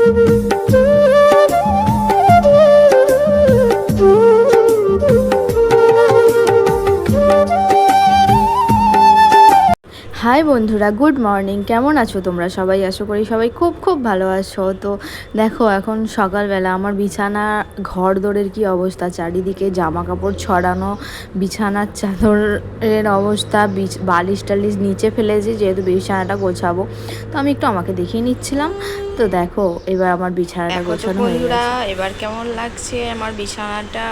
High বন্ধুরা, good morning. কেমন আছো তোমরা সবাই? আশা করি সবাই খুব খুব ভালো আছো। তো দেখো, এখন সকালবেলা আমার বিছানা ঘর দোরের কী অবস্থা, চারিদিকে জামা কাপড় ছড়ানো, বিছানার চাদরের অবস্থা, বালিশ টালিশ নিচে ফেলেছি যেহেতু বিছানাটা গোছাবো। তো আমি একটু আমাকে দেখিয়ে নিচ্ছিলাম। তো দেখো, এবার আমার বিছানাটা গোছানো হয়ে গেছে। এবার কেমন লাগছে আমার বিছানাটা।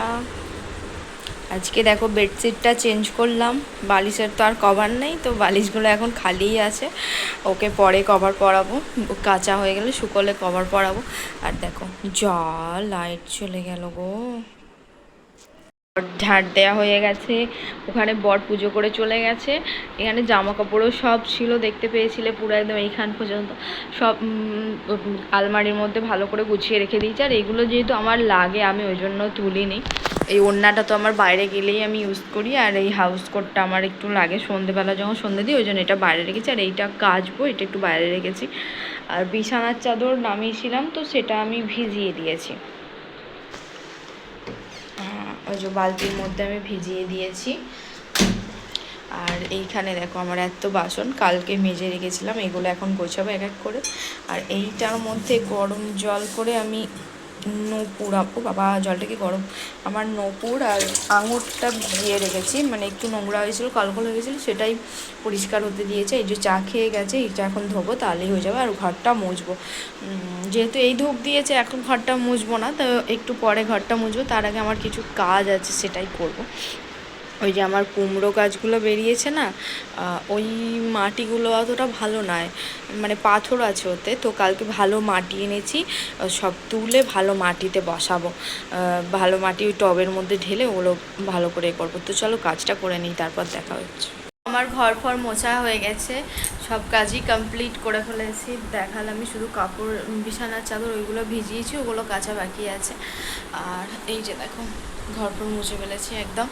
আজকে দেখো বেডশিটটা চেঞ্জ করলাম, বালিশের তো আর কভার নেই, তো বালিশগুলো এখন খালিই আছে। ওকে পরে কভার পরাবো, কাঁচা হয়ে গেলে শুকোলে কভার পরাবো। আর দেখো যা লাইট চলে গেল গো। ঝাড় দেওয়া হয়ে গেছে, ওখানে বর পুজো করে চলে গেছে। এখানে জামা কাপড়ও সব ছিল, দেখতে পেয়েছিলে পুরো একদম এইখান পর্যন্ত সব আলমারির মধ্যে ভালো করে গুছিয়ে রেখে দিয়েছি। আর এইগুলো যেহেতু আমার লাগে, আমি ওই জন্য তুলিনি। এই ওড়নাটা তো আমার বাইরে গেলেই আমি ইউজ করি, আর এই হাউস কোটটা আমার একটু লাগে সন্ধেবেলা যখন সন্ধে দিই, ওই জন্য এটা বাইরে রেখেছি। আর এইটা কাচবো, এটা একটু বাইরে রেখেছি। আর বিছানার চাদর নামিয়েছিলাম, তো সেটা আমি ভিজিয়ে দিয়েছি। ওই যে বালতির মধ্যে আমি ভিজিয়ে দিয়েছি। আর এইখানে দেখো আমার এত বাসন কালকে মেজে রেখেছিলাম, এগুলো এখন গোছাবো এক এক করে। আর এইটার মধ্যে গরম জল করে আমি নূপুর, বাবা জলটা কি গরম, আমার নূপুর আর আঙুরটা ভিজিয়ে রেখেছি, মানে একটু নোংরা হয়েছিল, কালকল হয়ে গেছিলো, সেটাই পরিষ্কার হতে দিয়েছে। এই যে চা খেয়ে গেছে, এইটা এখন ধোবো, তাহলেই হয়ে যাবে। আর ঘরটা মুছবো, যেহেতু এই ধূপ দিয়েছে, এখন ঘরটা মুছবো না, তো একটু পরে ঘরটা মুছবো। তার আগে আমার কিছু কাজ আছে, সেটাই করব। ওই যে আমার কুমড়ো গাছগুলো বেরিয়েছে না, ওই মাটিগুলো অতটা ভালো নয়, মানে পাথর আছে ওতে। তো কালকে ভালো মাটি এনেছি, সব তুলে ভালো মাটিতে বসাবো, ভালো মাটি ওই টবের মধ্যে ঢেলে ওগুলো ভালো করে করবো। তো চলো কাজটা করে নিই, তারপর দেখা হচ্ছে। আমার ঘর ফর মোছা হয়ে গেছে, সব কাজই কমপ্লিট করে ফেলেছি। দেখালাম, আমি শুধু কাপড় বিছানার চাদর ওইগুলো ভিজিয়েছি, ওগুলো কাঁচা বাকি আছে। আর এই যে দেখো ঘর ফর মুছে ফেলেছি একদম।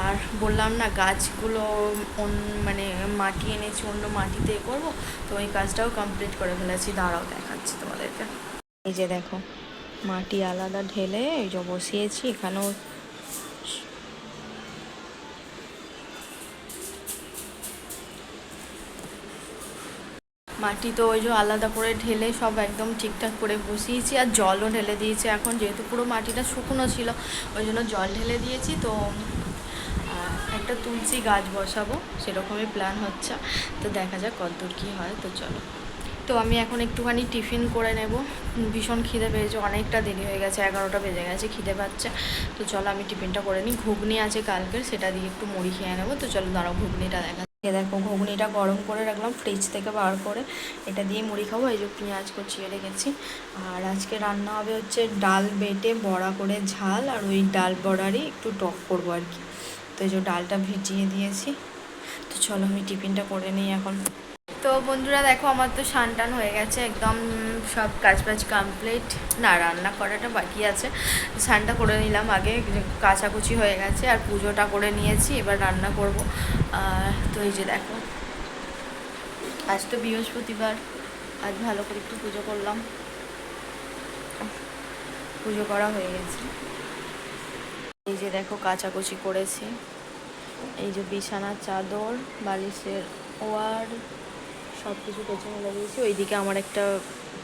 আর বললাম না গাছগুলো মানে মাটি এনেছি, অন্য মাটিতে করবো, তো ওই কাজটাও কমপ্লিট করে ফেলেছি। দাঁড়াও দেখাচ্ছি তোমাদেরকে। এই যে দেখো মাটি আলাদা ঢেলে এই যে বসিয়েছি, এখানেও মাটি তো ওই যে আলাদা করে ঢেলে সব একদম ঠিকঠাক করে বসিয়েছি। আর জলও ঢেলে দিয়েছি, এখন যেহেতু পুরো মাটিটা শুকনো ছিল ওই জন্য জল ঢেলে দিয়েছি। তো একটা তুলসী গাছ বসাবো, সেরকমই প্ল্যান হচ্ছে। তো দেখা যাক কতদূর কী হয়। তো চলো, তো আমি এখন একটুখানি টিফিন করে নেব, ভীষণ খিদে পেয়েছে, অনেকটা দেরি হয়ে গেছে, 11টা বেজে গেছে, খিদে পাচ্ছে। তো চলো আমি টিফিনটা করে নিই। ঘুগনি আছে কালকের, সেটা দিয়ে একটু মুড়ি খেয়ে নেবো। তো চলো দাঁড়াও ঘুগনিটা দেখা। দেখো ঘুগনিটা গরম করে রাখলাম ফ্রিজ থেকে বার করে, এটা দিয়ে মুড়ি খাবো। এই যে পেঁয়াজ কুচিয়ে রেখেছি। আর আজকে রান্না হবে হচ্ছে ডাল বেটে বড়া করে ঝাল, আর ওই ডাল বড়ারই একটু টক করবো আর কি। তো এই যে ডালটা ভিজিয়ে দিয়েছি। তো চলো আমি টিফিনটা করে নিই এখন। তো বন্ধুরা দেখো, আমার তো স্নান টান হয়ে গেছে একদম, সব কাজ বাজ কমপ্লিট। না, রান্না করাটা বাকি আছে। স্নানটা করে নিলাম আগে, কাচাকুচি হয়ে গেছে, আর পুজোটা করে নিয়েছি, এবার রান্না করব। তো এই যে দেখো, আজ তো বৃহস্পতিবার, আজ ভালো করে একটু পুজো করলাম, পুজো করা হয়ে গেছে। এই যে দেখো কাচাকুচি করেছি, এই যে বিছানার চাদর, বালিশের ওয়ার সব কিছু পেছনে লাগিয়েছি। ওইদিকে আমার একটা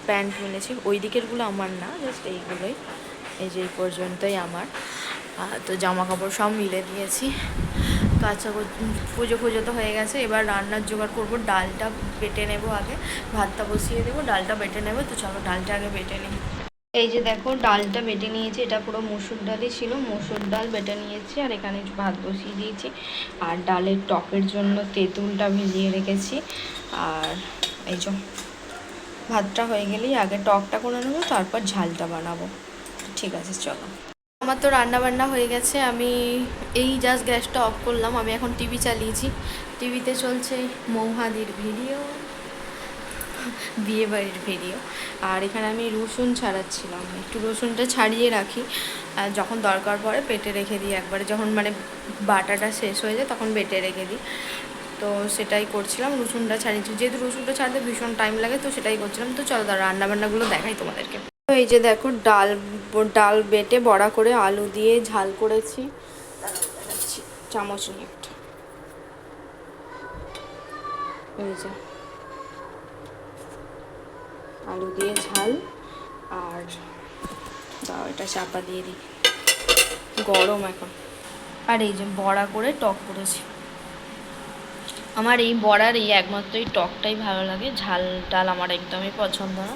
প্যান্ট মেলেছি, ওই দিকেরগুলো আমার না, জাস্ট এইগুলোই, এই যে এই পর্যন্তই আমার। তো জামা কাপড় সব মিলে দিয়েছি, কাঁচা পুজো পুজো তো হয়ে গেছে। এবার রান্নার জোগাড় করবো, ডালটা বেটে নেব আগে, ভাতটা বসিয়ে দেবো, ডালটা বেটে নেবো। তো চলো ডালটা আগে বেটে নিই। এই যে দেখো ডালটা বেটে নিয়েছি, এটা পুরো মসুর ডালই ছিল, মসুর ডাল বেটে নিয়েছি। আর এখানে ভাত বসিয়ে দিয়েছি, আর ডালের টকের জন্য তেঁতুলটা ভিজিয়ে রেখেছি। আর এই যে ভাতটা হয়ে গেলেই আগে টকটা করে নেবো, তারপর ঝালটা বানাবো। ঠিক আছে চলো। আমার তো রান্না বান্না হয়ে গেছে, আমি এই জাস্ট গ্যাসটা অফ করলাম। আমি এখন টিভি চালিয়েছি, টিভিতে চলছে মৌহাদির ভিডিও, বিয়েবাড়ির ভিডিও। আর এখানে আমি রসুন ছাড়াচ্ছিলাম, একটু রসুনটা ছাড়িয়ে রাখি, যখন দরকার পড়ে বেটে রেখে দিই একবারে, যখন মানে বাটাটা শেষ হয়ে যায় তখন বেটে রেখে দিই। তো সেটাই করছিলাম, রসুনটা ছাড়িয়েছি, যেহেতু রসুনটা ছাড়তে ভীষণ টাইম লাগে তো সেটাই করছিলাম। তো চলো তার রান্নাবান্নাগুলো দেখাই তোমাদেরকে। তো এই যে দেখো ডাল ডাল বেটে বড়া করে আলু দিয়ে ঝাল করেছি, দেখাচ্ছি চামচ নিয়ে একটা। এই যে আলু দিয়ে ঝাল, আর দাও এটা চাপা দিয়ে দিই, গরম এখন। আর এই যে বড়া করে টক করেছি। আমার এই বড়ার এই একমাত্র এই টকটাই ভালো লাগে, ঝাল টাল আমার একদমই পছন্দ না।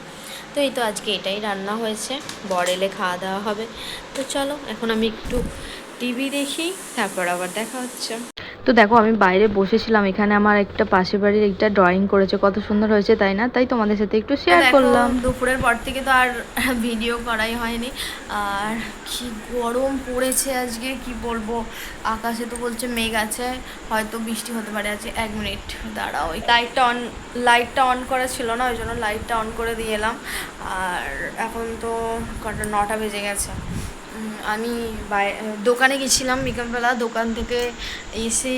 তো এই তো আজকে এটাই রান্না হয়েছে, বর এলে খাওয়া দাওয়া হবে। তো চলো এখন আমি একটু টিভি দেখি, তারপর আবার দেখা হচ্ছে। তো দেখো আমি বাইরে বসেছিলাম, এখানে আমার একটা পাশের বাড়ির একটা ড্রয়িং করেছে, কত সুন্দর হয়েছে তাই না? তাই তোমাদের সাথে একটু শেয়ার করলাম। দুপুরের পর থেকে তো আর ভিডিও করাই হয়নি, আর কি গরম পড়েছে আজকে কি বলবো। আকাশে তো বলছে মেঘ আছে, হয়তো বৃষ্টি হতে পারে। আছে 1 মিনিট দাঁড়াও, লাইটটা অন করা ছিল না, ওই জন্য লাইটটা অন করে দিয়ে এলাম। আর এখন তো কটা 9টা বেজে গেছে। আমি দোকানে গেছিলাম বিকালবেলা, দোকান থেকে এসে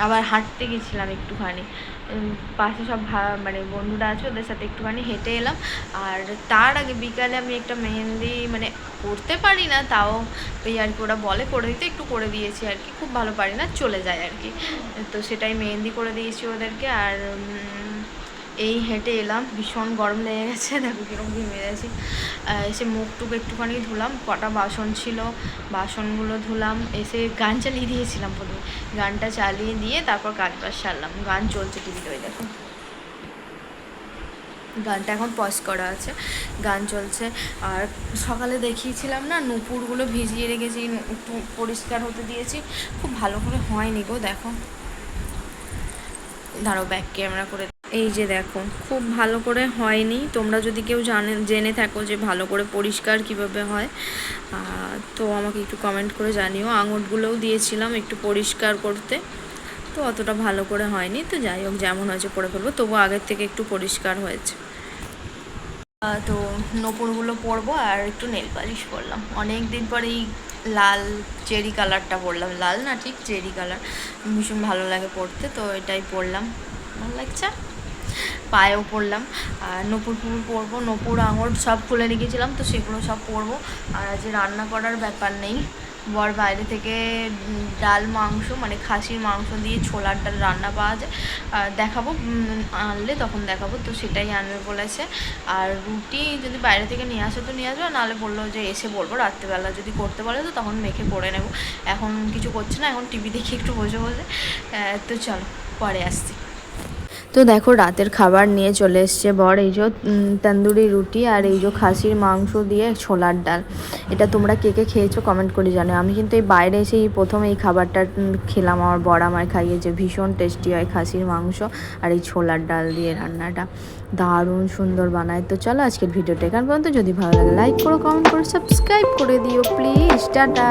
আবার হাঁটতে গেছিলাম একটুখানি, পাশে সব মানে বন্ধুরা আছে ওদের সাথে একটুখানি হেঁটে এলাম। আর তার আগে বিকালে আমি একটা মেহেন্দি মানে করতে পারি না, তাও ওই আর কি ওরা বলে করে দিতে, একটু করে দিয়েছি আর কি, খুব ভালো পারি না, চলে যায় আর কি। তো সেটাই মেহেন্দি করে দিয়েছি ওদেরকে। আর এই হেঁটে এলাম, ভীষণ গরম লেগে গেছে, দেখো কীরকম ঘেমে গেছি। এসে মুখ টুক একটুখানি ধুলাম, কটা বাসন ছিল বাসনগুলো ধুলাম, এসে গান চালিয়ে দিয়েছিলাম প্রথমে, গানটা চালিয়ে দিয়ে তারপর কাজ বাজ সারলাম। গান চলছে টিভিতে, ওই দেখো গানটা এখন পজ করা আছে, গান চলছে। আর সকালে দেখিয়েছিলাম না নূপুরগুলো ভিজিয়ে রেখেছি, একটু পরিষ্কার হতে দিয়েছি, খুব ভালো করে হয়নি গো, দেখো দাঁড়াও ব্যাক ক্যামেরা করে। এই যে দেখো খুব ভালো করে হয়নি, তোমরা যদি কেউ জেনে থাকো যে ভালো করে পরিষ্কার কিভাবে হয় তো আমাকে একটু কমেন্ট করে জানিও। আঙুরগুলোও দিয়েছিলাম একটু পরিষ্কার করতে, তো অতটা ভালো করে হয়নি। তো যাই হোক যেমন হয়েছে করে ফেলবো, তবু আগের থেকে একটু পরিষ্কার হয়েছে। তো নূপুরগুলো পরবো আর একটু নেল পালিশ করলাম, অনেক দিন পরে এই লাল চেরি কালারটা পরলাম, লাল না ঠিক চেরি কালার, ভীষণ ভালো লাগে পরতে, তো এটাই পরলাম, ভালো লাগছে। পায়েও পরলাম, আর নূপুর পরবো, নূপুর আঙুর সব খুলে রেখেছিলাম, তো সেগুলো সব পরবো। আর আজ রান্না করার ব্যাপার নেই, বর বাইরে থেকে ডাল মাংস মানে খাসির মাংস দিয়ে ছোলার ডাল রান্না পাওয়া যায়, দেখাবো, আনলে তখন দেখাবো, তো সেটাই আনবে বলেছে। আর রুটি যদি বাইরে থেকে নিয়ে আসে তো নিয়ে আসবে, নাহলে বললো যে এসে বলবো রাত্রেবেলা যদি করতে পারে তো তখন মেখে করে নেবো। এখন কিছু করছে না, এখন টিভি দেখি একটু বসে বসে। তো চলো পরে আসছি। তো দেখো রাতের খাবার নিয়ে চলে এসছে বর, এই যে তন্দুরি রুটি আর এই যে খাসির মাংস দিয়ে ছোলার ডাল। এটা তোমরা কে কে খেয়েছো কমেন্ট করে জানো। আমি কিন্তু এই বাইরে এসে এই প্রথম এই খাবারটা খেলাম, আমার বর আমায় খাইয়েছে, ভীষণ টেস্টি হয় খাসির মাংস আর এই ছোলার ডাল দিয়ে রান্নাটা, দারুণ সুন্দর বানায়। তো চলো আজকের ভিডিওটা এখান পর্যন্ত, যদি ভালো লাগে লাইক করো, কমেন্ট করো, সাবস্ক্রাইব করে দিও প্লিজ, টাটা।